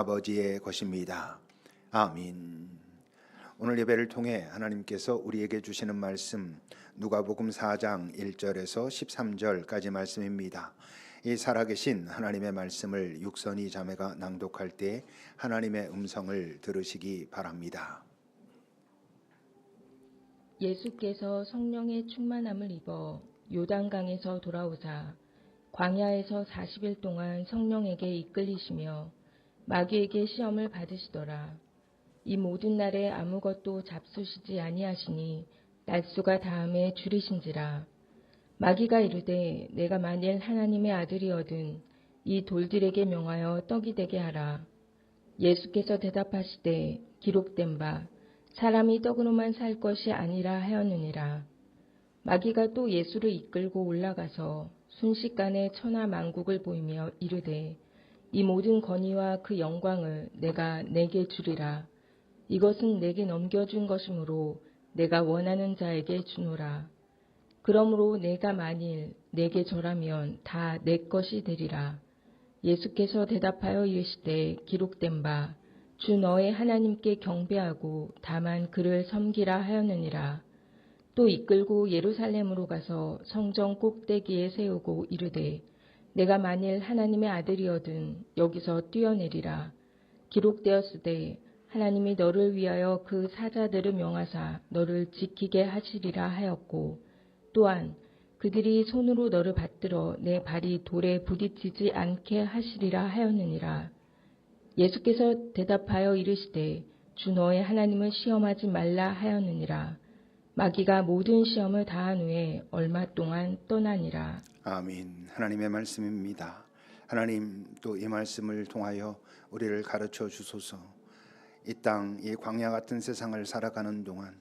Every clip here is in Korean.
아버지의 것입니다. 아멘. 오늘 예배를 통해 하나님께서 우리에게 주시는 말씀 누가복음 4장 1절에서 13절까지 말씀입니다. 이 살아계신 하나님의 말씀을 육선이 자매가 낭독할 때 하나님의 음성을 들으시기 바랍니다. 예수께서 성령의 충만함을 입어 요단강에서 돌아오사 광야에서 40일 동안 성령에게 이끌리시며 마귀에게 시험을 받으시더라. 이 모든 날에 아무것도 잡수시지 아니하시니 날수가 다함에 줄이신지라. 마귀가 이르되 내가 만일 하나님의 아들이거든 이 돌들에게 명하여 떡이 되게 하라. 예수께서 대답하시되 기록된 바 사람이 떡으로만 살 것이 아니라 하였느니라. 마귀가 또 예수를 이끌고 올라가서 순식간에 천하 만국을 보이며 이르되 이 모든 권위와 그 영광을 내가 내게 주리라. 이것은 내게 넘겨준 것이므로 내가 원하는 자에게 주노라. 그러므로 내가 만일 내게 절하면 다 내 것이 되리라. 예수께서 대답하여 이르시되 기록된 바 주 너의 하나님께 경배하고 다만 그를 섬기라 하였느니라. 또 이끌고 예루살렘으로 가서 성전 꼭대기에 세우고 이르되 내가 만일 하나님의 아들이거든 여기서 뛰어내리라. 기록되었으되 하나님이 너를 위하여 그 사자들을 명하사 너를 지키게 하시리라 하였고 또한 그들이 손으로 너를 받들어 내 발이 돌에 부딪히지 않게 하시리라 하였느니라. 예수께서 대답하여 이르시되 주 너의 하나님을 시험하지 말라 하였느니라. 마귀가 모든 시험을 다한 후에 얼마 동안 떠나니라. 아멘. 하나님의 말씀입니다. 하나님 또 이 말씀을 통하여 우리를 가르쳐 주소서. 이 땅, 이 광야 같은 세상을 살아가는 동안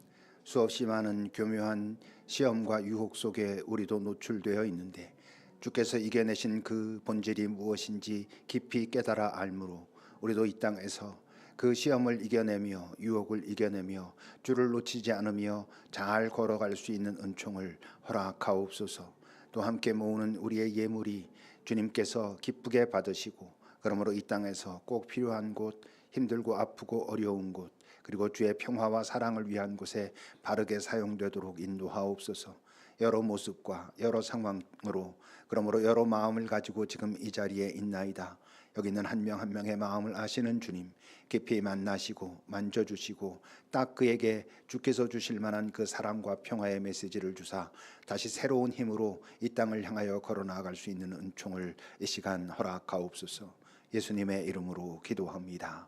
수없이 많은 교묘한 시험과 유혹 속에 우리도 노출되어 있는데 주께서 이겨내신 그 본질이 무엇인지 깊이 깨달아 알므로 우리도 이 땅에서 그 시험을 이겨내며 유혹을 이겨내며 주를 놓치지 않으며 잘 걸어갈 수 있는 은총을 허락하옵소서. 또 함께 모으는 우리의 예물이 주님께서 기쁘게 받으시고 그러므로 이 땅에서 꼭 필요한 곳, 힘들고 아프고 어려운 곳, 그리고 주의 평화와 사랑을 위한 곳에 바르게 사용되도록 인도하옵소서. 여러 모습과 여러 상황으로 그러므로 여러 마음을 가지고 지금 이 자리에 있나이다. 여기 있는 한 명 한 명의 마음을 아시는 주님 깊이 만나시고 만져주시고 딱 그에게 주께서 주실 만한 그 사랑과 평화의 메시지를 주사 다시 새로운 힘으로 이 땅을 향하여 걸어나갈 수 있는 은총을 이 시간 허락하옵소서. 예수님의 이름으로 기도합니다.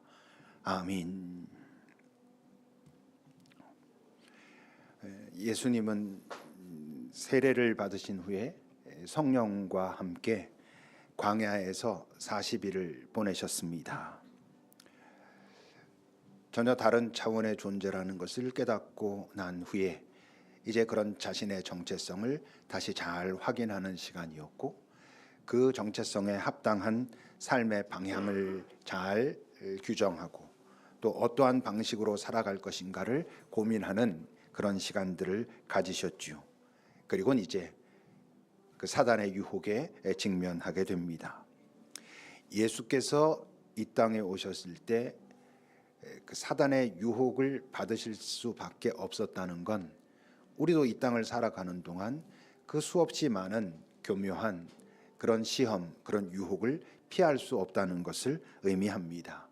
아멘. 예수님은 세례를 받으신 후에 성령과 함께 광야에서 40일을 보내셨습니다. 전혀 다른 차원의 존재라는 것을 깨닫고 난 후에 이제 그런 자신의 정체성을 다시 잘 확인하는 시간이었고 그 정체성에 합당한 삶의 방향을 잘 규정하고 또 어떠한 방식으로 살아갈 것인가를 고민하는 그런 시간들을 가지셨지요. 그리고 이제 그 사단의 유혹에 직면하게 됩니다. 예수께서 이 땅에 오셨을 때 그 사단의 유혹을 받으실 수밖에 없었다는 건 우리도 이 땅을 살아가는 동안 그 수없이 많은 교묘한 그런 시험, 그런 유혹을 피할 수 없다는 것을 의미합니다.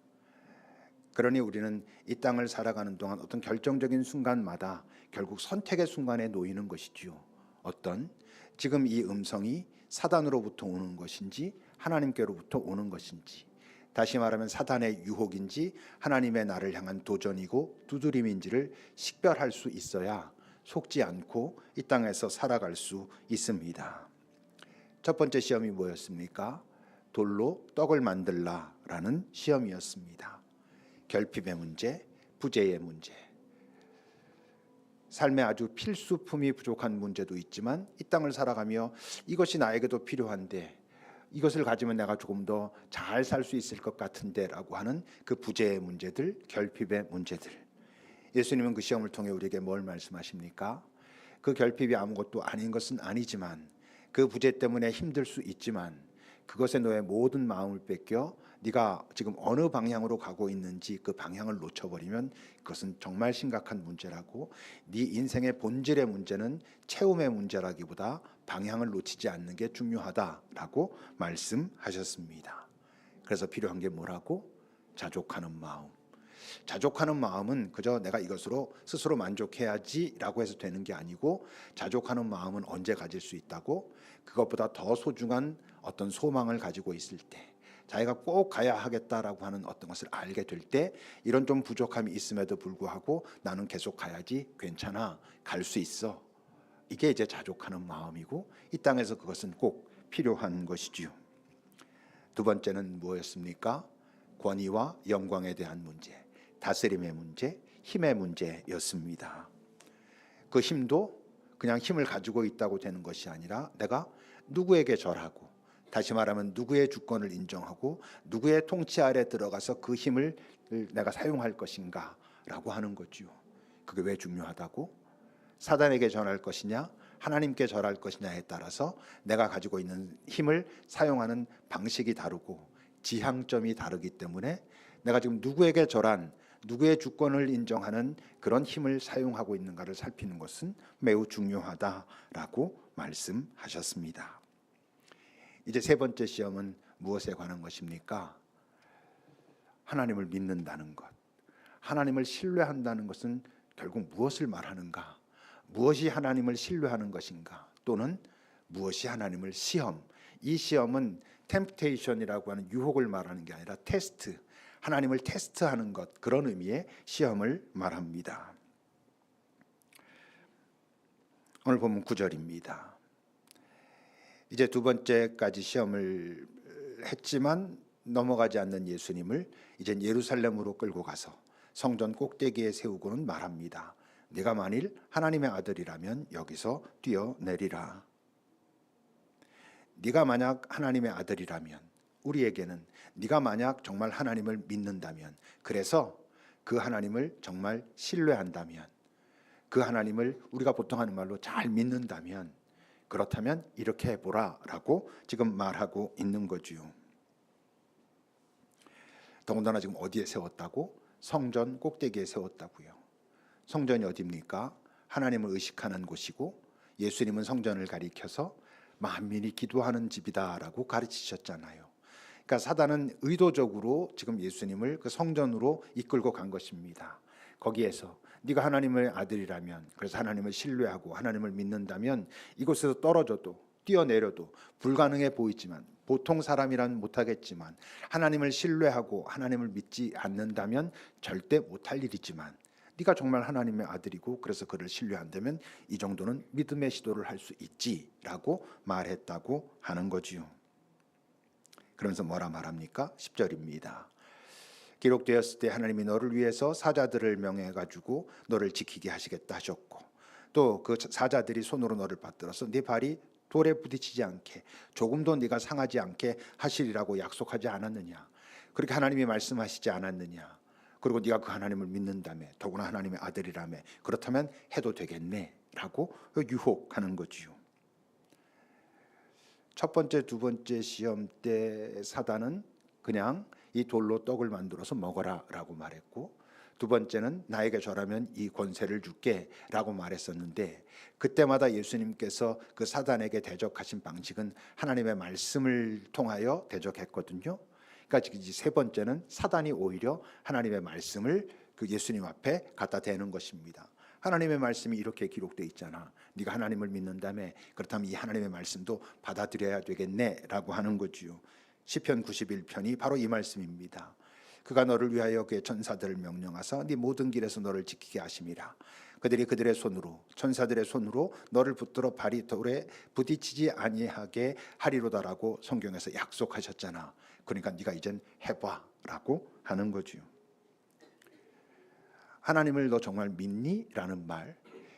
그러니 우리는 이 땅을 살아가는 동안 어떤 결정적인 순간마다 결국 선택의 순간에 놓이는 것이지요. 어떤 지금 이 음성이 사단으로부터 오는 것인지 하나님께로부터 오는 것인지, 다시 말하면 사단의 유혹인지 하나님의 나를 향한 도전이고 두드림인지를 식별할 수 있어야 속지 않고 이 땅에서 살아갈 수 있습니다. 첫 번째 시험이 뭐였습니까? 돌로 떡을 만들라라는 시험이었습니다. 결핍의 문제, 부재의 문제, 삶에 아주 필수품이 부족한 문제도 있지만 이 땅을 살아가며 이것이 나에게도 필요한데 이것을 가지면 내가 조금 더 잘 살 수 있을 것 같은데 라고 하는 그 부재의 문제들, 결핍의 문제들. 예수님은 그 시험을 통해 우리에게 뭘 말씀하십니까? 그 결핍이 아무것도 아닌 것은 아니지만 그 부재 때문에 힘들 수 있지만 그것에 너의 모든 마음을 뺏겨 네가 지금 어느 방향으로 가고 있는지 그 방향을 놓쳐버리면 그것은 정말 심각한 문제라고, 네 인생의 본질의 문제는 채움의 문제라기보다 방향을 놓치지 않는 게 중요하다라고 말씀하셨습니다. 그래서 필요한 게 뭐라고? 자족하는 마음. 자족하는 마음은 그저 내가 이것으로 스스로 만족해야지라고 해서 되는 게 아니고, 자족하는 마음은 언제 가질 수 있다고? 그것보다 더 소중한 어떤 소망을 가지고 있을 때, 자기가 꼭 가야 하겠다라고 하는 어떤 것을 알게 될 때, 이런 좀 부족함이 있음에도 불구하고 나는 계속 가야지, 괜찮아, 갈 수 있어. 이게 이제 자족하는 마음이고, 이 땅에서 그것은 꼭 필요한 것이지요. 두 번째는 무엇이었습니까? 권위와 영광에 대한 문제, 다스림의 문제, 힘의 문제였습니다. 그 힘도 그냥 힘을 가지고 있다고 되는 것이 아니라 내가 누구에게 절하고, 다시 말하면 누구의 주권을 인정하고 누구의 통치 아래 들어가서 그 힘을 내가 사용할 것인가 라고 하는 거죠. 그게 왜 중요하다고? 사단에게 절할 것이냐 하나님께 절할 것이냐에 따라서 내가 가지고 있는 힘을 사용하는 방식이 다르고 지향점이 다르기 때문에, 내가 지금 누구에게 절한, 누구의 주권을 인정하는 그런 힘을 사용하고 있는가를 살피는 것은 매우 중요하다라고 말씀하셨습니다. 이제 세 번째 시험은 무엇에 관한 것입니까? 하나님을 믿는다는 것. 하나님을 신뢰한다는 것은 결국 무엇을 말하는가? 무엇이 하나님을 신뢰하는 것인가? 또는 무엇이 하나님을 시험? 이 시험은 템프테이션이라고 하는 유혹을 말하는 게 아니라 테스트, 하나님을 테스트하는 것, 그런 의미의 시험을 말합니다. 오늘 본문 9절입니다. 이제 두 번째까지 시험을 했지만 넘어가지 않는 예수님을 이젠 예루살렘으로 끌고 가서 성전 꼭대기에 세우고는 말합니다. 네가 만일 하나님의 아들이라면 여기서 뛰어내리라. 네가 만약 하나님의 아들이라면, 우리에게는 네가 만약 정말 하나님을 믿는다면, 그래서 그 하나님을 정말 신뢰한다면, 그 하나님을 우리가 보통 하는 말로 잘 믿는다면, 그렇다면 이렇게 해보라 라고 지금 말하고 있는 거지요. 더군다나 지금 어디에 세웠다고? 성전 꼭대기에 세웠다고요. 성전이 어디입니까? 하나님을 의식하는 곳이고, 예수님은 성전을 가리켜서 만민이 기도하는 집이다라고 가르치셨잖아요. 그러니까 사단은 의도적으로 지금 예수님을 그 성전으로 이끌고 간 것입니다. 거기에서 네가 하나님의 아들이라면, 그래서 하나님을 신뢰하고 하나님을 믿는다면 이곳에서 떨어져도 뛰어내려도 불가능해 보이지만, 보통 사람이란 못하겠지만, 하나님을 신뢰하고 하나님을 믿지 않는다면 절대 못할 일이지만, 네가 정말 하나님의 아들이고 그래서 그를 신뢰한다면 이 정도는 믿음의 시도를 할 수 있지라고 말했다고 하는 거지요. 그러면서 뭐라 말합니까? 10절입니다. 기록되었을 때 하나님이 너를 위해서 사자들을 명해 가지고 너를 지키게 하시겠다 하셨고, 또 그 사자들이 손으로 너를 받들어서 네 발이 돌에 부딪히지 않게, 조금도 네가 상하지 않게 하시리라고 약속하지 않았느냐? 그렇게 하나님이 말씀하시지 않았느냐? 그리고 네가 그 하나님을 믿는다며, 더구나 하나님의 아들이라며, 그렇다면 해도 되겠네 라고 유혹하는 거지요. 첫 번째, 두 번째 시험 때 사단은 그냥 이 돌로 떡을 만들어서 먹어라 라고 말했고, 두 번째는 나에게 절하면 이 권세를 줄게 라고 말했었는데, 그때마다 예수님께서 그 사단에게 대적하신 방식은 하나님의 말씀을 통하여 대적했거든요. 그러니까 이제 세 번째는 사단이 오히려 하나님의 말씀을 그 예수님 앞에 갖다 대는 것입니다. 하나님의 말씀이 이렇게 기록되어 있잖아. 네가 하나님을 믿는다며, 그렇다면 이 하나님의 말씀도 받아들여야 되겠네 라고 하는 거지요. 시편 91편이 바로 이 말씀입니다. 그가 너를 위하여 그의 천사들을 명령하사 네 모든 길에서 너를 지키게 하심이라. 그들이 그들의 손으로, 천사들의 손으로 너를 붙들어 발이 돌에 부딪히지 아니하게 하리로다라고 성경에서 약속하셨잖아. 그러니까 네가 이젠 해봐 라고 하는 거지요. 하나님을 너 정말 믿니? 라는 말,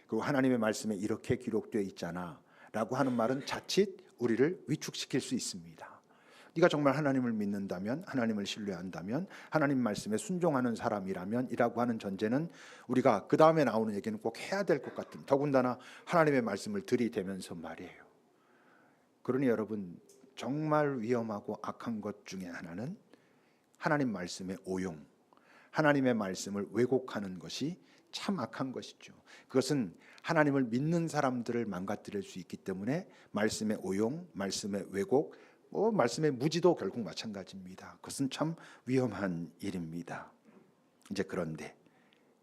그리고 하나님의 말씀에 이렇게 기록되어 있잖아 라고 하는 말은 자칫 우리를 위축시킬 수 있습니다. 네가 정말 하나님을 믿는다면, 하나님을 신뢰한다면, 하나님 말씀에 순종하는 사람이라면 이라고 하는 전제는 우리가 그 다음에 나오는 얘기는 꼭 해야 될 것 같은, 더군다나 하나님의 말씀을 들이대면서 말이에요. 그러니 여러분, 정말 위험하고 악한 것 중에 하나는 하나님 말씀의 오용, 하나님의 말씀을 왜곡하는 것이 참 악한 것이죠. 그것은 하나님을 믿는 사람들을 망가뜨릴 수 있기 때문에 말씀의 오용, 말씀의 왜곡, 말씀의 무지도 결국 마찬가지입니다. 그것은 참 위험한 일입니다. 이제 그런데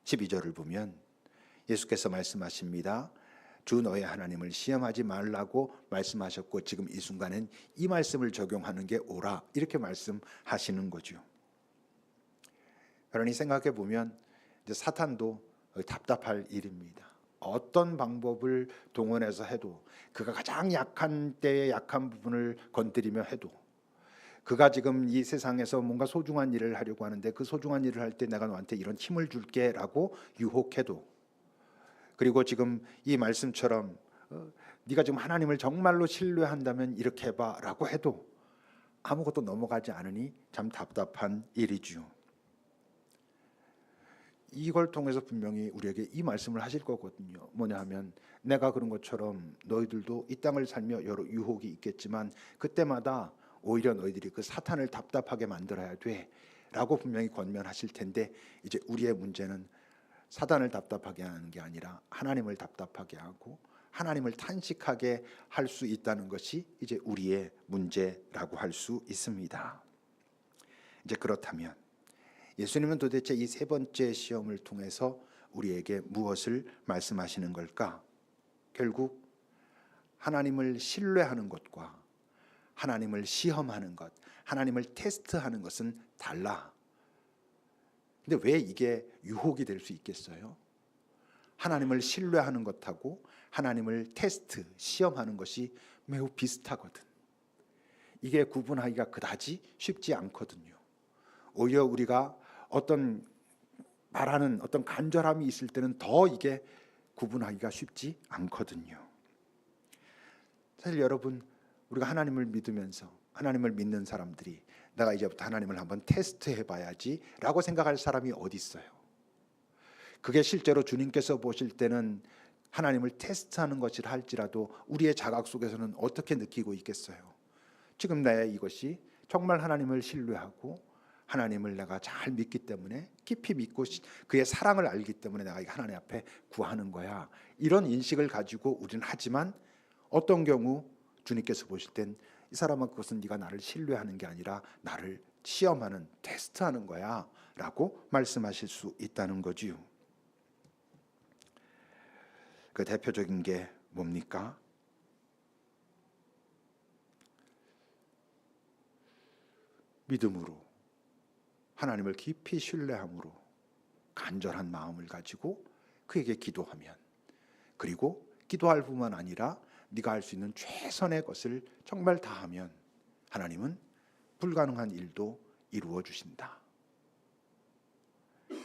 12절을 보면 예수께서 말씀하십니다. 주 너의 하나님을 시험하지 말라고 말씀하셨고 지금 이 순간엔 이 말씀을 적용하는 게 옳아, 이렇게 말씀하시는 거죠. 그러니 생각해 보면 이제 사탄도 답답할 일입니다. 어떤 방법을 동원해서 해도, 그가 가장 약한 때의 약한 부분을 건드리며 해도, 그가 지금 이 세상에서 뭔가 소중한 일을 하려고 하는데 그 소중한 일을 할 때 내가 너한테 이런 힘을 줄게 라고 유혹해도, 그리고 지금 이 말씀처럼 네가 지금 하나님을 정말로 신뢰한다면 이렇게 해봐 라고 해도 아무것도 넘어가지 않으니 참 답답한 일이죠. 이걸 통해서 분명히 우리에게 이 말씀을 하실 거거든요. 뭐냐 하면, 내가 그런 것처럼 너희들도 이 땅을 살며 여러 유혹이 있겠지만 그때마다 오히려 너희들이 그 사탄을 답답하게 만들어야 돼 라고 분명히 권면하실 텐데, 이제 우리의 문제는 사단을 답답하게 하는 게 아니라 하나님을 답답하게 하고 하나님을 탄식하게 할 수 있다는 것이 이제 우리의 문제라고 할 수 있습니다. 이제 그렇다면 예수님은 도대체 이 세 번째 시험을 통해서 우리에게 무엇을 말씀하시는 걸까? 결국 하나님을 신뢰하는 것과 하나님을 시험하는 것, 하나님을 테스트하는 것은 달라. 근데 왜 이게 유혹이 될 수 있겠어요? 하나님을 신뢰하는 것하고 하나님을 테스트, 시험하는 것이 매우 비슷하거든. 이게 구분하기가 그다지 쉽지 않거든요. 오히려 우리가 어떤 말하는 어떤 간절함이 있을 때는 더 이게 구분하기가 쉽지 않거든요. 사실 여러분, 우리가 하나님을 믿으면서, 하나님을 믿는 사람들이 내가 이제부터 하나님을 한번 테스트해 봐야지 라고 생각할 사람이 어디 있어요? 그게 실제로 주님께서 보실 때는 하나님을 테스트하는 것이라 할지라도 우리의 자각 속에서는 어떻게 느끼고 있겠어요? 지금 내 이것이 정말 하나님을 신뢰하고 하나님을 내가 잘 믿기 때문에, 깊이 믿고 그의 사랑을 알기 때문에 내가 하나님 앞에 구하는 거야, 이런 인식을 가지고 우리는 하지만, 어떤 경우 주님께서 보실 땐 이 사람은 그것은 네가 나를 신뢰하는 게 아니라 나를 시험하는, 테스트하는 거야 라고 말씀하실 수 있다는 거지요. 그 대표적인 게 뭡니까? 믿음으로, 하나님을 깊이 신뢰함으로 간절한 마음을 가지고 그에게 기도하면, 그리고 기도할 뿐만 아니라 네가 할 수 있는 최선의 것을 정말 다하면 하나님은 불가능한 일도 이루어 주신다.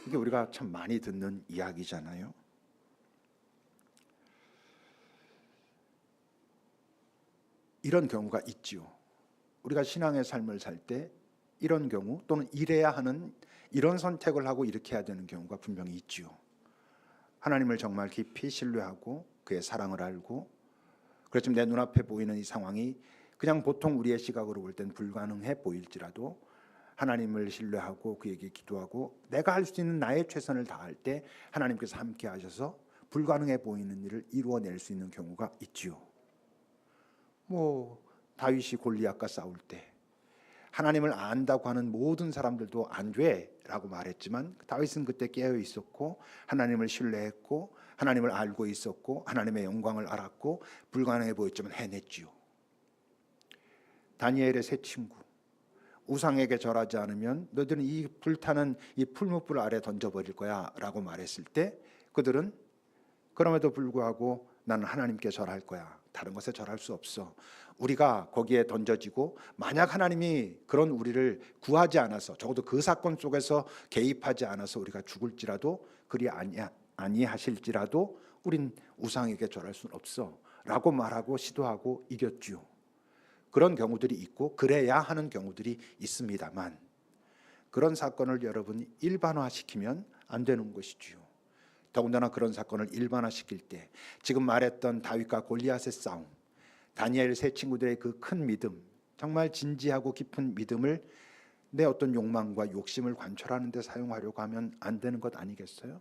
이게 우리가 참 많이 듣는 이야기잖아요. 이런 경우가 있지요. 우리가 신앙의 삶을 살 때 이런 경우, 또는 이래야 하는 이런 선택을 하고 이렇게 해야 되는 경우가 분명히 있지요. 하나님을 정말 깊이 신뢰하고 그의 사랑을 알고, 그래서 내 눈앞에 보이는 이 상황이 그냥 보통 우리의 시각으로 볼 땐 불가능해 보일지라도 하나님을 신뢰하고 그에게 기도하고 내가 할 수 있는 나의 최선을 다할 때 하나님께서 함께 하셔서 불가능해 보이는 일을 이루어낼 수 있는 경우가 있지요. 다윗이 골리앗과 싸울 때 하나님을 안다고 하는 모든 사람들도 안 돼라고 말했지만, 다윗은 그때 깨어 있었고 하나님을 신뢰했고 하나님을 알고 있었고 하나님의 영광을 알았고 불가능해 보였지만 해냈지요. 다니엘의 세 친구, 우상에게 절하지 않으면 너희들은 이 불타는 이 풀무불 아래 던져버릴 거야 라고 말했을 때, 그들은 그럼에도 불구하고 나는 하나님께 절할 거야, 다른 것에 절할 수 없어. 우리가 거기에 던져지고 만약 하나님이 그런 우리를 구하지 않아서, 적어도 그 사건 속에서 개입하지 않아서 우리가 죽을지라도, 그리 아니하실지라도 우린 우상에게 절할 수는 없어 라고 말하고 시도하고 이겼지요. 그런 경우들이 있고 그래야 하는 경우들이 있습니다만, 그런 사건을 여러분이 일반화시키면 안 되는 것이지요. 더군다나 그런 사건을 일반화시킬 때 지금 말했던 다윗과 골리앗의 싸움, 다니엘 세 친구들의 그 큰 믿음, 정말 진지하고 깊은 믿음을 내 어떤 욕망과 욕심을 관철하는 데 사용하려고 하면 안 되는 것 아니겠어요?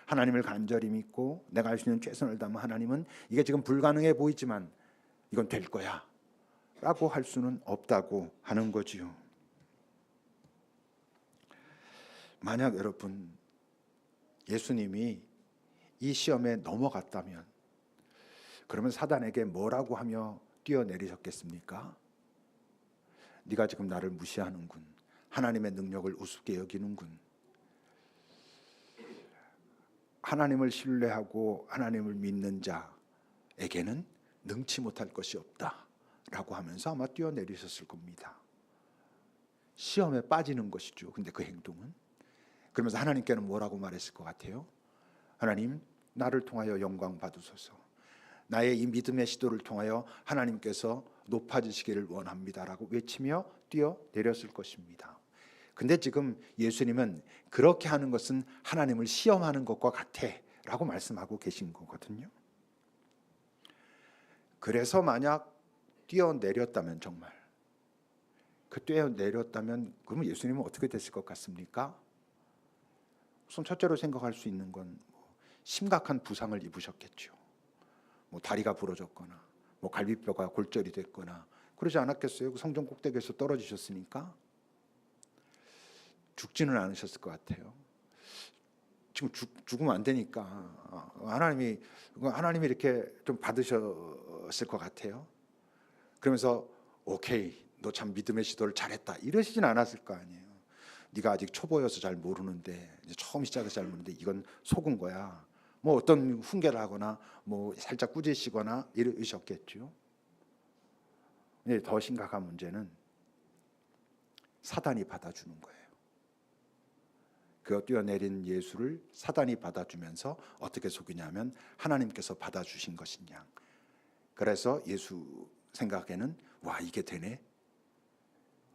하나님을 간절히 믿고 내가 할 수 있는 최선을 다하면 하나님은 이게 지금 불가능해 보이지만 이건 될 거야 라고 할 수는 없다고 하는 거지요. 만약 여러분 예수님이 이 시험에 넘어갔다면 그러면 사단에게 뭐라고 하며 뛰어내리셨겠습니까? 네가 지금 나를 무시하는군. 하나님의 능력을 우습게 여기는군. 하나님을 신뢰하고 하나님을 믿는 자에게는 능치 못할 것이 없다 라고 하면서 아마 뛰어내리셨을 겁니다. 시험에 빠지는 것이죠. 근데 그 행동은 그러면서 하나님께는 뭐라고 말했을 것 같아요? 하나님, 나를 통하여 영광 받으소서. 나의 이 믿음의 시도를 통하여 하나님께서 높아지시기를 원합니다라고 외치며 뛰어내렸을 것입니다. 근데 지금 예수님은 그렇게 하는 것은 하나님을 시험하는 것과 같아 라고 말씀하고 계신 거거든요. 그래서 만약 뛰어내렸다면 정말 뛰어내렸다면 그러면 예수님은 어떻게 됐을 것 같습니까? 우선 첫째로 생각할 수 있는 건 심각한 부상을 입으셨겠죠. 다리가 부러졌거나 갈비뼈가 골절이 됐거나 그러지 않았겠어요? 그 성전 꼭대기에서 떨어지셨으니까 죽지는 않으셨을 것 같아요. 지금 죽으면 안 되니까 하나님이 이렇게 좀 받으셨을 것 같아요. 그러면서 오케이, 너 참 믿음의 시도를 잘했다 이러시진 않았을 거 아니에요. 네가 아직 초보여서 잘 모르는데 이제 처음 시작해서 잘 모르는데 이건 속은 거야. 어떤 훈계를 하거나 살짝 꾸짖으시거나 이러셨겠죠. 근데 더 심각한 문제는 사단이 받아주는 거예요. 그 뛰어내린 예수를 사단이 받아주면서 어떻게 속이냐면 하나님께서 받아주신 것이냐. 그래서 예수 생각에는 와, 이게 되네.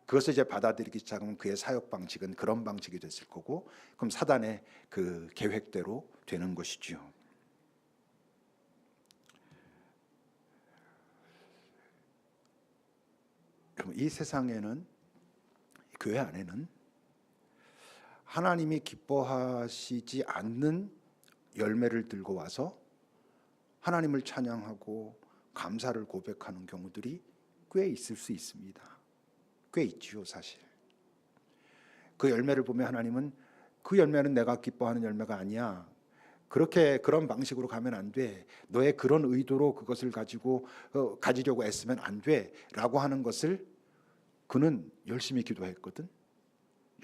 그것을 이제 받아들이기 시작하면 그의 사역 방식은 그런 방식이 됐을 거고, 그럼 사단의 그 계획대로 되는 것이지요. 그럼 이 세상에는, 교회 안에는 하나님이 기뻐하시지 않는 열매를 들고 와서 하나님을 찬양하고 감사를 고백하는 경우들이 꽤 있을 수 있습니다. 꽤 있지요, 사실. 그 열매를 보면 하나님은 그 열매는 내가 기뻐하는 열매가 아니야. 그런 방식으로 가면 안 돼. 너의 그런 의도로 그것을 가지려고 애쓰면 안 돼. 라고 하는 것을 그는 열심히 기도했거든.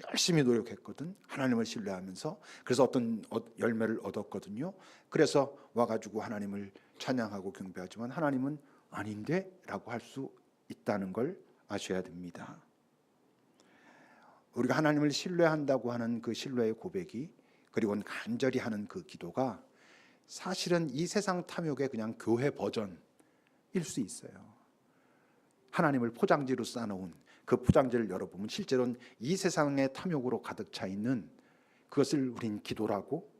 열심히 노력했거든. 하나님을 신뢰하면서. 그래서 어떤 열매를 얻었거든요. 그래서 와가지고 하나님을 찬양하고 경배하지만 하나님은 아닌데? 라고 할 수 있다는 걸 아셔야 됩니다. 우리가 하나님을 신뢰한다고 하는 그 신뢰의 고백이, 그리고 간절히 하는 그 기도가 사실은 이 세상 탐욕의 그냥 교회 버전일 수 있어요. 하나님을 포장지로 싸놓은 그 포장지를 열어보면 실제로는 이 세상의 탐욕으로 가득 차 있는 그것을 우린 기도라고,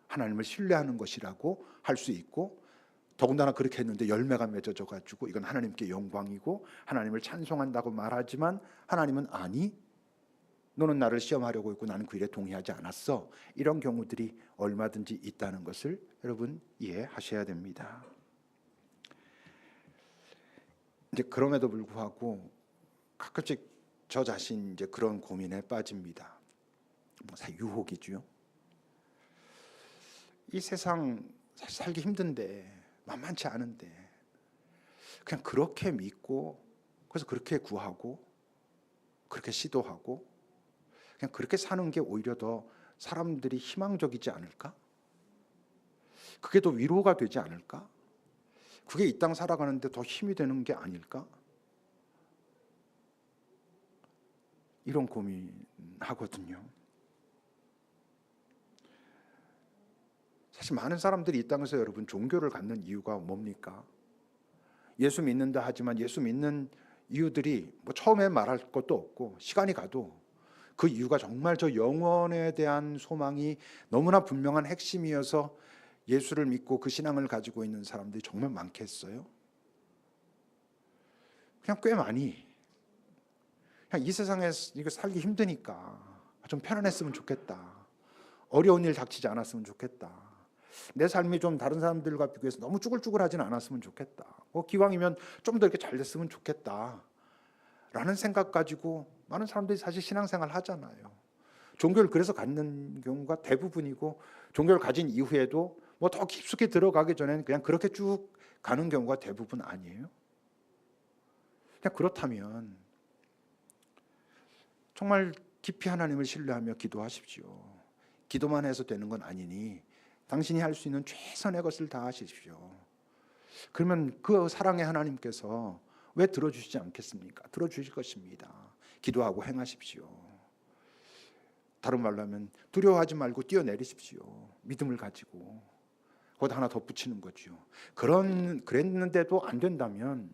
하나님을 신뢰하는 것이라고 할 수 있고, 더군다나 그렇게 했는데 열매가 맺어져 가지고 이건 하나님께 영광이고 하나님을 찬송한다고 말하지만 하나님은 아니, 너는 나를 시험하려고 했고 나는 그 일에 동의하지 않았어. 이런 경우들이 얼마든지 있다는 것을 여러분 이해하셔야 됩니다. 이제 그럼에도 불구하고 가끔씩 저 자신 이제 그런 고민에 빠집니다. 유혹이죠. 이 세상 살기 힘든데, 만만치 않은데 그냥 그렇게 믿고, 그래서 그렇게 구하고 그렇게 시도하고 그냥 그렇게 사는 게 오히려 더 사람들이 희망적이지 않을까? 그게 더 위로가 되지 않을까? 그게 이 땅 살아가는데 더 힘이 되는 게 아닐까? 이런 고민하거든요. 사실 많은 사람들이 이 땅에서 여러분 종교를 갖는 이유가 뭡니까? 예수 믿는다 하지만 예수 믿는 이유들이 처음에 말할 것도 없고 시간이 가도 그 이유가 정말 저 영원에 대한 소망이 너무나 분명한 핵심이어서 예수를 믿고 그 신앙을 가지고 있는 사람들이 정말 많겠어요? 그냥 꽤 많이 그냥 이 세상에 이거 살기 힘드니까 좀 편안했으면 좋겠다. 어려운 일 닥치지 않았으면 좋겠다. 내 삶이 좀 다른 사람들과 비교해서 너무 쭈글쭈글하지는 않았으면 좋겠다. 기왕이면 좀 더 이렇게 잘 됐으면 좋겠다. 라는 생각 가지고 많은 사람들이 사실 신앙생활 하잖아요. 종교를 그래서 갖는 경우가 대부분이고, 종교를 가진 이후에도 뭐 더 깊숙이 들어가기 전에는 그냥 그렇게 쭉 가는 경우가 대부분 아니에요. 그냥 그렇다면 정말 깊이 하나님을 신뢰하며 기도하십시오. 기도만 해서 되는 건 아니니 당신이 할 수 있는 최선의 것을 다 하십시오. 그러면 그 사랑의 하나님께서 왜 들어주시지 않겠습니까? 들어주실 것입니다. 기도하고 행하십시오. 다른 말로 하면 두려워하지 말고 뛰어내리십시오. 믿음을 가지고. 거기다 하나 덧붙이는 거죠. 그랬는데도 안 된다면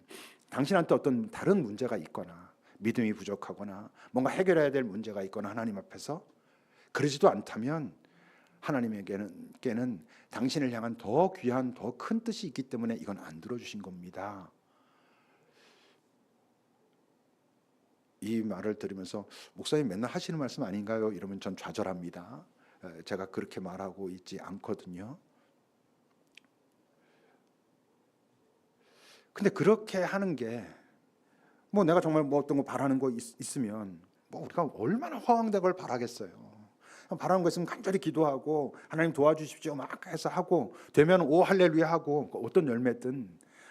당신한테 어떤 다른 문제가 있거나 믿음이 부족하거나 뭔가 해결해야 될 문제가 있거나 하나님 앞에서 그러지도 않다면 하나님에게는 당신을 향한 더 귀한 더 큰 뜻이 있기 때문에 이건 안 들어주신 겁니다. 이 말을 들으면서 목사님 맨날 하시는 말씀 아닌가요? 이러면 전 좌절합니다. 제가 그렇게 말하고 있지 않거든요. 근데 그렇게 하는 게 뭐 내가 정말 뭐 어떤 거 바라는 거 있으면 뭐 우리가 얼마나 허황된 걸 바라겠어요. 바라는 거 있으면 간절히 기도하고 하나님 도와주십시오 막 해서 하고 되면 오 할렐루야 하고 어떤 열매든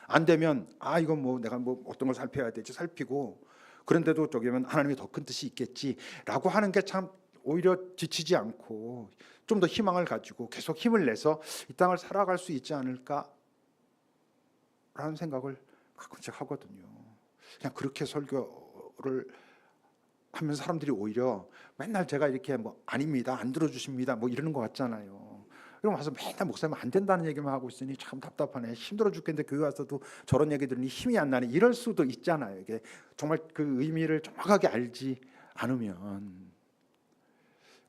안 되면 이건 뭐 내가 뭐 어떤 걸 살펴야 되지 살피고 그런데도 저기면 하나님이 더 큰 뜻이 있겠지라고 하는 게 참 오히려 지치지 않고 좀 더 희망을 가지고 계속 힘을 내서 이 땅을 살아갈 수 있지 않을까라는 생각을 가끔씩 하거든요. 그냥 그렇게 설교를 하면 사람들이 오히려 맨날 제가 이렇게 뭐 아닙니다, 안 들어주십니다, 뭐 이러는 것 같잖아요. 그럼 와서 맨날 목사님 안 된다는 얘기만 하고 있으니 참 답답하네. 힘들어 죽겠는데 교회 와서도 저런 얘기 들으니 힘이 안 나네. 이럴 수도 있잖아요. 이게 정말 그 의미를 정확하게 알지 않으면.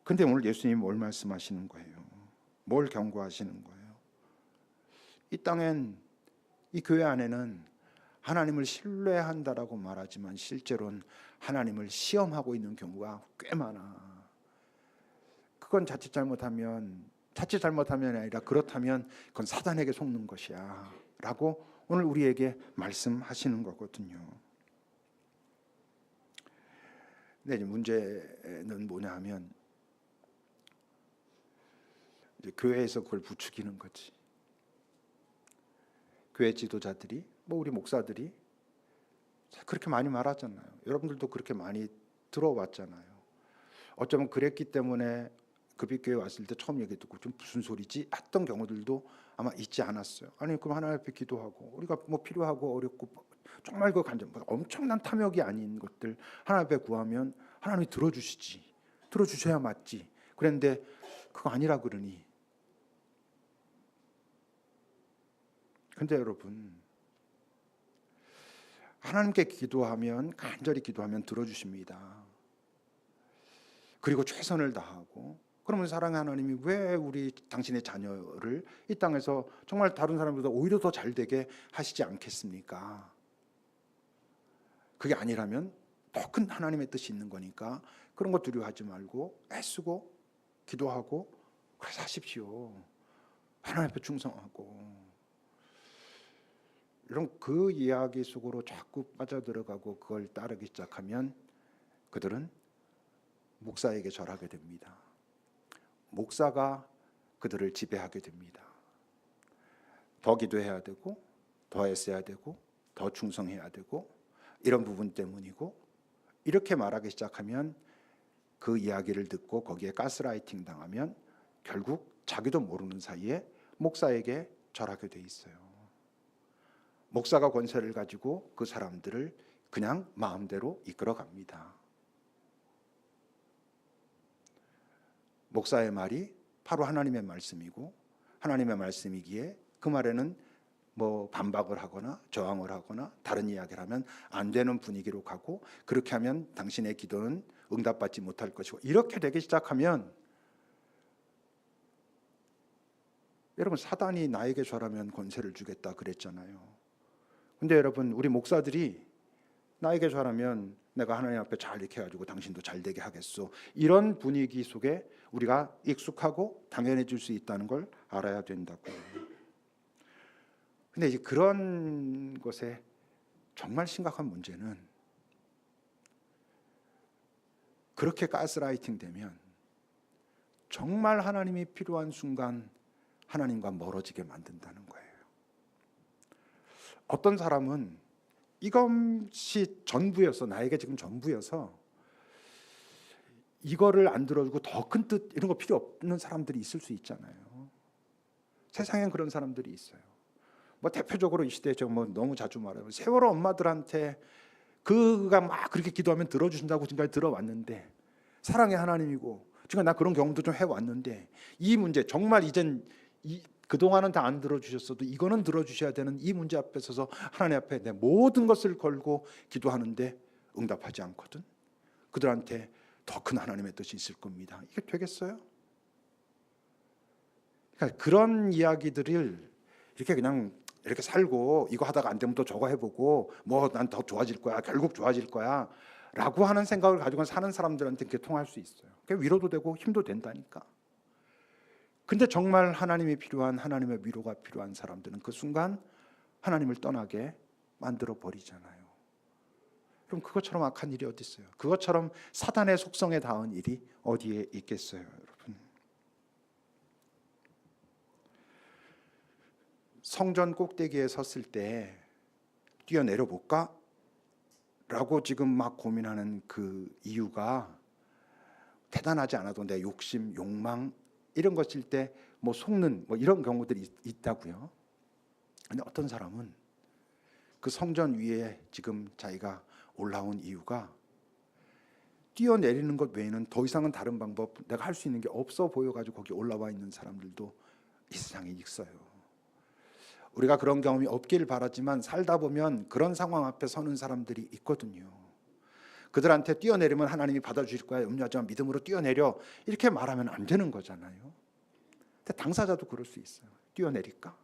근데 오늘 예수님이 뭘 말씀하시는 거예요? 뭘 경고하시는 거예요? 이 땅엔, 이 교회 안에는 하나님을 신뢰한다라고 말하지만 실제로는 하나님을 시험하고 있는 경우가 꽤 많아. 그건 자칫 잘못하면 아니라 그렇다면 그건 사단에게 속는 것이야 라고 오늘 우리에게 말씀하시는 거거든요. 근데 이제 문제는 뭐냐 하면 이제 교회에서 그걸 부추기는 거지. 교회 지도자들이 뭐 우리 목사들이 그렇게 많이 말하잖아요. 여러분들도 그렇게 많이 들어왔잖아요. 어쩌면 그랬기 때문에 급입교회 왔을 때 처음 얘기 듣고 좀 무슨 소리지 했던 경우들도 아마 있지 않았어요. 아니 그럼 하나님 앞에 기도하고 우리가 뭐 필요하고 어렵고 정말 그 간절 엄청난 탐욕이 아닌 것들 하나님 앞에 구하면 하나님이 들어주시지. 들어주셔야 맞지. 그런데 그거 아니라 그러니. 근데 여러분 하나님께 기도하면 간절히 기도하면 들어주십니다. 그리고 최선을 다하고 그러면 사랑의 하나님이 왜 우리 당신의 자녀를 이 땅에서 정말 다른 사람보다 오히려 더 잘되게 하시지 않겠습니까? 그게 아니라면 더 큰 하나님의 뜻이 있는 거니까 그런 거 두려워하지 말고 애쓰고 기도하고 그래서 하십시오. 하나님 앞에 충성하고. 이런 그 이야기 속으로 자꾸 빠져들어가고 그걸 따르기 시작하면 그들은 목사에게 절하게 됩니다. 목사가 그들을 지배하게 됩니다. 더 기도해야 되고 더 애써야 되고 더 충성해야 되고 이런 부분 때문이고 이렇게 말하기 시작하면 그 이야기를 듣고 거기에 가스라이팅 당하면 결국 자기도 모르는 사이에 목사에게 절하게 돼 있어요. 목사가 권세를 가지고 그 사람들을 그냥 마음대로 이끌어갑니다. 목사의 말이 바로 하나님의 말씀이고 하나님의 말씀이기에 그 말에는 뭐 반박을 하거나 저항을 하거나 다른 이야기를 하면 안 되는 분위기로 가고 그렇게 하면 당신의 기도는 응답받지 못할 것이고 이렇게 되기 시작하면 여러분 사단이 나에게 절하면 권세를 주겠다 그랬잖아요. 근데 여러분 우리 목사들이 나에게 잘하면 내가 하나님 앞에 잘 이렇게 해가지고 당신도 잘 되게 하겠소. 이런 분위기 속에 우리가 익숙하고 당연해질 수 있다는 걸 알아야 된다고. 근데 이제 그런 것에 정말 심각한 문제는 그렇게 가스라이팅 되면 정말 하나님이 필요한 순간 하나님과 멀어지게 만든다는 거예요. 어떤 사람은 이것이 전부여서, 나에게 지금 전부여서 이거를 안 들어주고 더 큰 뜻 이런 거 필요 없는 사람들이 있을 수 있잖아요. 세상엔 그런 사람들이 있어요. 뭐 대표적으로 이 시대에 제가 뭐 너무 자주 말해요. 세월호 엄마들한테 그가 막 그렇게 기도하면 들어주신다고 지금까지 들어왔는데, 사랑의 하나님이고 지금 나 그런 경험도 좀 해왔는데, 이 문제 정말 이젠 그동안은 다 안 들어주셨어도 이거는 들어주셔야 되는 이 문제 앞에 서서 하나님 앞에 내 모든 것을 걸고 기도하는데 응답하지 않거든. 그들한테 더 큰 하나님의 뜻이 있을 겁니다. 이게 되겠어요? 그러니까 그런 이야기들을 이렇게 그냥 이렇게 살고 이거 하다가 안 되면 또 저거 해보고 뭐 난 더 좋아질 거야, 결국 좋아질 거야 라고 하는 생각을 가지고 사는 사람들한테 그렇게 통할 수 있어요. 그게 위로도 되고 힘도 된다니까. 근데 정말 하나님이 필요한, 하나님의 위로가 필요한 사람들은 그 순간 하나님을 떠나게 만들어 버리잖아요. 그럼 그것처럼 악한 일이 어디 있어요? 그것처럼 사단의 속성에 닿은 일이 어디에 있겠어요, 여러분? 성전 꼭대기에 섰을 때 뛰어내려 볼까? 라고 지금 막 고민하는 그 이유가 대단하지 않아도 내 욕심, 욕망 이런 것일 때 뭐 속는 뭐 이런 경우들이 있다고요. 근데 어떤 사람은 그 성전 위에 지금 자기가 올라온 이유가 뛰어내리는 것 외에는 더 이상은 다른 방법 내가 할 수 있는 게 없어 보여가지고 거기 올라와 있는 사람들도 이 세상에 있어요. 우리가 그런 경험이 없기를 바라지만 살다 보면 그런 상황 앞에 서는 사람들이 있거든요. 그들한테 뛰어내리면 하나님이 받아주실 거야, 염려하지 마, 믿음으로 뛰어내려, 이렇게 말하면 안 되는 거잖아요. 근데 당사자도 그럴 수 있어요. 뛰어내릴까?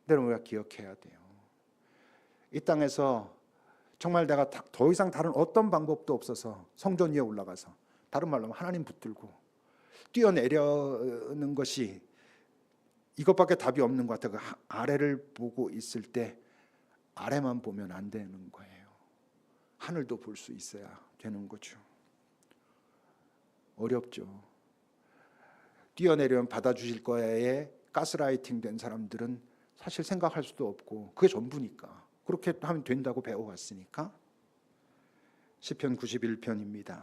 근데 우리가 기억해야 돼요. 이 땅에서 정말 내가 더 이상 다른 어떤 방법도 없어서 성전 위에 올라가서, 다른 말로 하면 하나님 붙들고 뛰어내려는 것이 이것밖에 답이 없는 것 같아요. 그 아래를 보고 있을 때 아래만 보면 안 되는 거예요. 하늘도 볼 수 있어야 되는 거죠. 어렵죠. 뛰어내려면 받아주실 거에 가스라이팅 된 사람들은 사실 생각할 수도 없고 그게 전부니까, 그렇게 하면 된다고 배워왔으니까. 시편 91편입니다.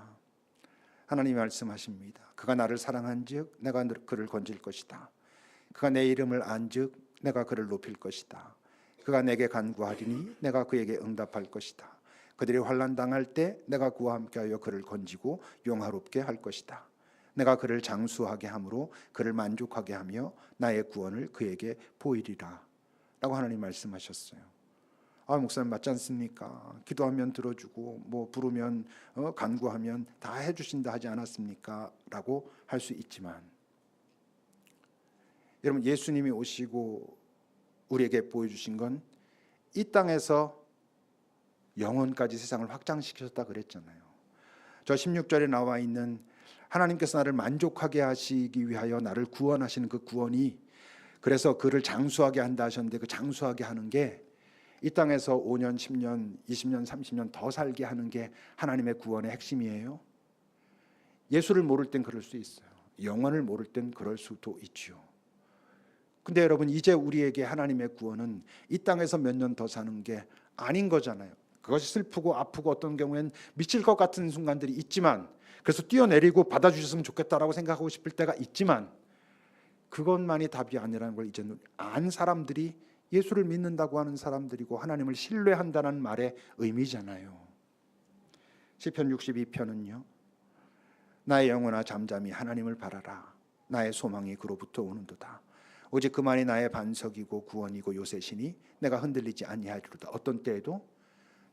하나님이 말씀하십니다. 그가 나를 사랑한즉 내가 그를 건질 것이다. 그가 내 이름을 안즉 내가 그를 높일 것이다. 그가 내게 간구하리니 내가 그에게 응답할 것이다. 그들이 환난 당할 때 내가 그와 함께하여 그를 건지고 용화롭게 할 것이다. 내가 그를 장수하게 함으로 그를 만족하게 하며 나의 구원을 그에게 보이리라. 라고 하나님 말씀하셨어요. 아, 목사님 맞지 않습니까? 기도하면 들어주고 뭐 부르면 간구하면 다 해주신다 하지 않았습니까? 라고 할 수 있지만, 여러분, 예수님이 오시고 우리에게 보여주신 건 이 땅에서 영원까지 세상을 확장시키셨다 그랬잖아요. 저 16절에 나와 있는 하나님께서 나를 만족하게 하시기 위하여 나를 구원하시는 그 구원이, 그래서 그를 장수하게 한다 하셨는데 그 장수하게 하는 게 이 땅에서 5년, 10년, 20년, 30년 더 살게 하는 게 하나님의 구원의 핵심이에요. 예수를 모를 땐 그럴 수 있어요. 영원을 모를 땐 그럴 수도 있지요. 근데 여러분, 이제 우리에게 하나님의 구원은 이 땅에서 몇 년 더 사는 게 아닌 거잖아요. 그것이 슬프고 아프고 어떤 경우엔 미칠 것 같은 순간들이 있지만, 그래서 뛰어내리고 받아주셨으면 좋겠다라고 생각하고 싶을 때가 있지만, 그것만이 답이 아니라는 걸 이제 안 사람들이 예수를 믿는다고 하는 사람들이고 하나님을 신뢰한다는 말의 의미잖아요. 시편 62편은요. 나의 영혼아 잠잠히 하나님을 바라라. 나의 소망이 그로부터 오는도다. 오직 그만이 나의 반석이고 구원이고 요새시니 내가 흔들리지 아니하리로다. 어떤 때에도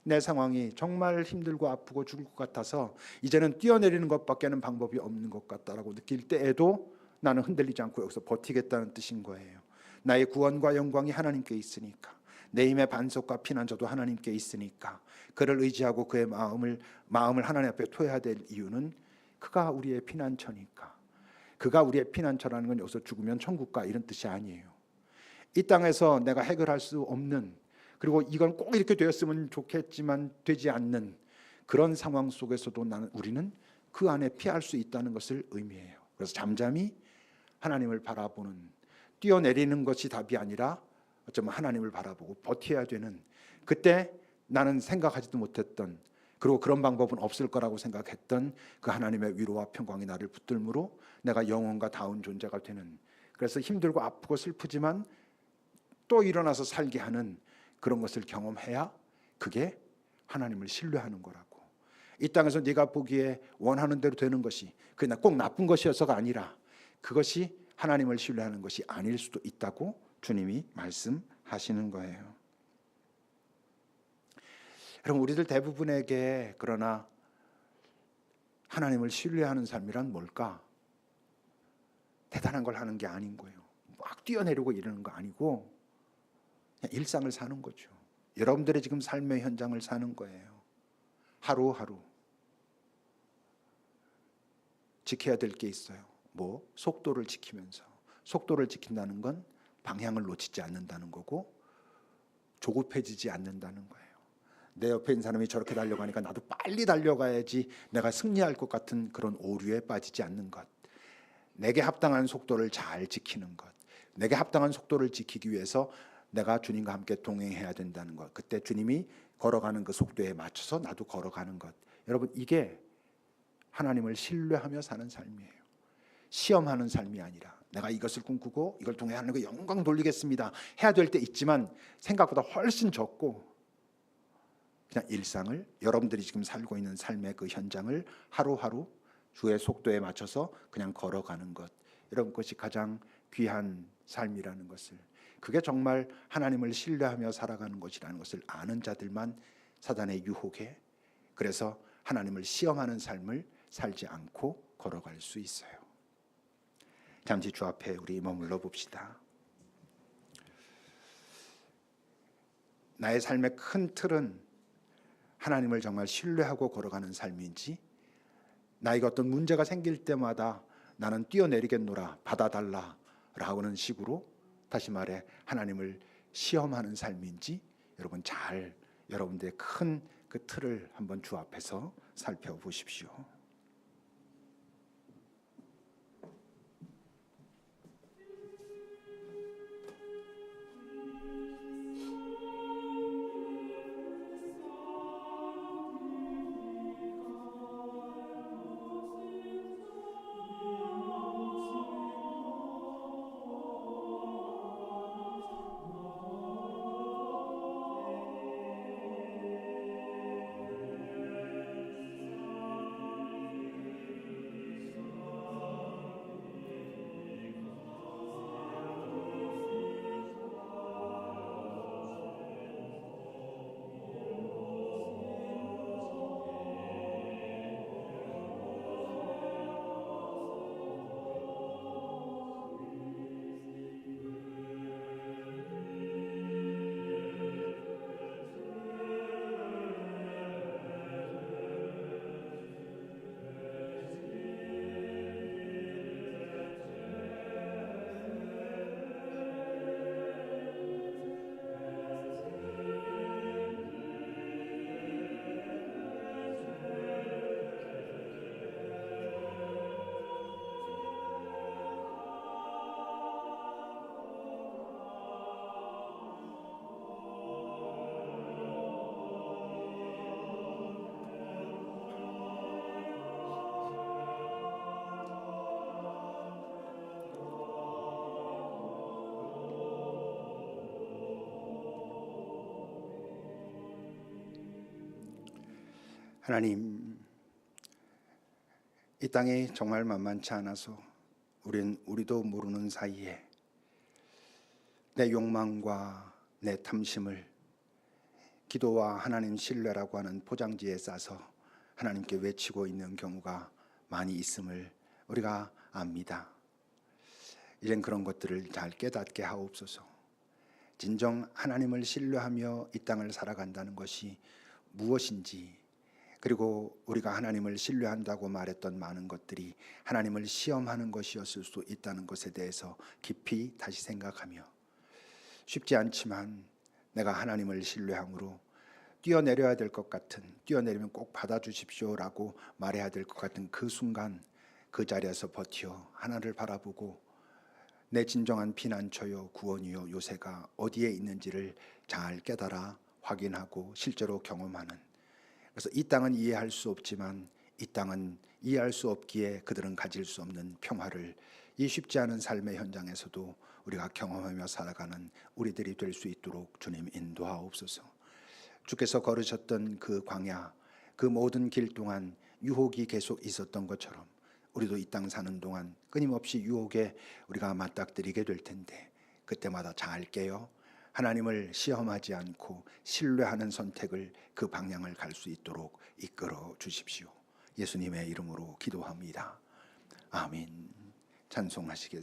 내 상황이 정말 힘들고 아프고 죽을 것 같아서 이제는 뛰어내리는 것밖에는 방법이 없는 것 같다라고 느낄 때에도 나는 흔들리지 않고 여기서 버티겠다는 뜻인 거예요. 나의 구원과 영광이 하나님께 있으니까, 내 힘의 반석과 피난처도 하나님께 있으니까 그를 의지하고 그의 마음을 하나님 앞에 토해야 될 이유는 그가 우리의 피난처니까. 그가 우리의 피난처라는 건 여기서 죽으면 천국 가 이런 뜻이 아니에요. 이 땅에서 내가 해결할 수 없는, 그리고 이건 꼭 이렇게 되었으면 좋겠지만 되지 않는 그런 상황 속에서도 우리는 그 안에 피할 수 있다는 것을 의미해요. 그래서 잠잠히 하나님을 바라보는, 뛰어내리는 것이 답이 아니라 어쩌면 하나님을 바라보고 버텨야 되는, 그때 나는 생각하지도 못했던, 그리고 그런 방법은 없을 거라고 생각했던 그 하나님의 위로와 평강이 나를 붙들므로 내가 영혼과 닿은 존재가 되는, 그래서 힘들고 아프고 슬프지만 또 일어나서 살게 하는 그런 것을 경험해야 그게 하나님을 신뢰하는 거라고. 이 땅에서 네가 보기에 원하는 대로 되는 것이 그냥 꼭 나쁜 것이어서가 아니라 그것이 하나님을 신뢰하는 것이 아닐 수도 있다고 주님이 말씀하시는 거예요. 여러분, 우리들 대부분에게 그러나 하나님을 신뢰하는 삶이란 뭘까? 대단한 걸 하는 게 아닌 거예요. 막 뛰어내리고 이러는 거 아니고 그냥 일상을 사는 거죠. 여러분들의 지금 삶의 현장을 사는 거예요. 하루하루 지켜야 될 게 있어요. 뭐 속도를 지키면서, 속도를 지킨다는 건 방향을 놓치지 않는다는 거고 조급해지지 않는다는 거예요. 내 옆에 있는 사람이 저렇게 달려가니까 나도 빨리 달려가야지 내가 승리할 것 같은 그런 오류에 빠지지 않는 것, 내게 합당한 속도를 잘 지키는 것, 내게 합당한 속도를 지키기 위해서 내가 주님과 함께 동행해야 된다는 것, 그때 주님이 걸어가는 그 속도에 맞춰서 나도 걸어가는 것, 여러분 이게 하나님을 신뢰하며 사는 삶이에요. 시험하는 삶이 아니라 내가 이것을 꿈꾸고 이걸 통해 하는 거 영광 돌리겠습니다 해야 될 때 있지만 생각보다 훨씬 적고, 그냥 일상을, 여러분들이 지금 살고 있는 삶의 그 현장을 하루하루 주의 속도에 맞춰서 그냥 걸어가는 것, 여러분 그것이 가장 귀한 삶이라는 것을, 그게 정말 하나님을 신뢰하며 살아가는 것이라는 것을 아는 자들만 사단의 유혹에, 그래서 하나님을 시험하는 삶을 살지 않고 걸어갈 수 있어요. 잠시 주 앞에 우리 머물러 봅시다. 나의 삶의 큰 틀은 하나님을 정말 신뢰하고 걸어가는 삶인지, 나에게 어떤 문제가 생길 때마다 나는 뛰어내리겠노라 받아달라 라고는 식으로, 다시 말해 하나님을 시험하는 삶인지, 여러분 잘 여러분들의 큰 그 틀을 한번 주 앞에서 살펴보십시오. 하나님, 이 땅이 정말 만만치 않아서 우리도 모르는 사이에 내 욕망과 내 탐심을 기도와 하나님 신뢰라고 하는 포장지에 싸서 하나님께 외치고 있는 경우가 많이 있음을 우리가 압니다. 이젠 그런 것들을 잘 깨닫게 하옵소서. 진정 하나님을 신뢰하며 이 땅을 살아간다는 것이 무엇인지, 그리고 우리가 하나님을 신뢰한다고 말했던 많은 것들이 하나님을 시험하는 것이었을 수 있다는 것에 대해서 깊이 다시 생각하며, 쉽지 않지만 내가 하나님을 신뢰함으로 뛰어내려야 될 것 같은, 뛰어내리면 꼭 받아주십시오라고 말해야 될 것 같은 그 순간, 그 자리에서 버티어 하나를 바라보고 내 진정한 피난처요 구원이요 요새가 어디에 있는지를 잘 깨달아 확인하고 실제로 경험하는, 그래서 이 땅은 이해할 수 없지만 이 땅은 이해할 수 없기에 그들은 가질 수 없는 평화를 이 쉽지 않은 삶의 현장에서도 우리가 경험하며 살아가는 우리들이 될 수 있도록 주님 인도하옵소서. 주께서 걸으셨던 그 광야, 그 모든 길 동안 유혹이 계속 있었던 것처럼 우리도 이 땅 사는 동안 끊임없이 유혹에 우리가 맞닥뜨리게 될 텐데, 그때마다 잘 깨어 하나님을 시험하지 않고 신뢰하는 선택을, 그 방향을 갈 수 있도록 이끌어 주십시오. 예수님의 이름으로 기도합니다. 아멘. 찬송하시겠습니다.